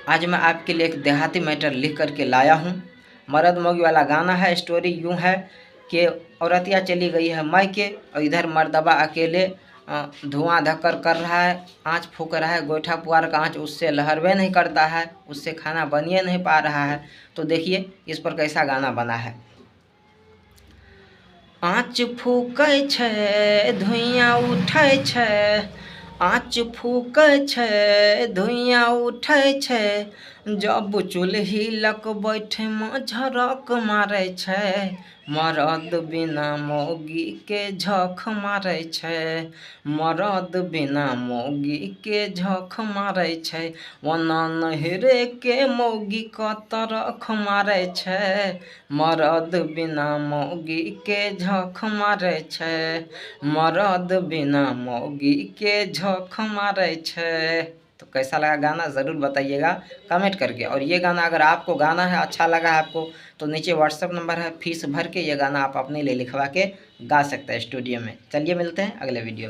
आज मैं आपके लिए एक देहाती मैटर लिख करके लाया हूँ। मर्द मौगी वाला गाना है। स्टोरी यूँ है कि औरतिया चली गई है मायके और इधर मर्दबा अकेले धुआं धक्कर कर रहा है, आँच फूँक रहा है, गोईठा पुआल का आँच उससे लहरवे नहीं करता है, उससे खाना बनिए नहीं पा रहा है। तो देखिए इस पर कैसा गाना बना है। आँच फूकै छै धुइयाँ उठै छै, आँच फूकै छै धुइयाँ उठै छै, जब चूल्ही लग बैठेमे झरक मारै छै, मरद बिना मौगी के झख मारै छै, मरद बिना मौगी के झख मारै छै, ओना नहिरे के मौगी क तरख मारै छै, मरद बिना मौगी के झख मारै छै, मरद बिना मौगी के झख मारै छै। तो कैसा लगा गाना ज़रूर बताइएगा कमेंट करके। और ये गाना अगर आपको गाना है, अच्छा लगा है आपको, तो नीचे व्हाट्सअप नंबर है, फीस भर के ये गाना आप अपने लिए लिखवा के गा सकते हैं स्टूडियो में। चलिए मिलते हैं अगले वीडियो में।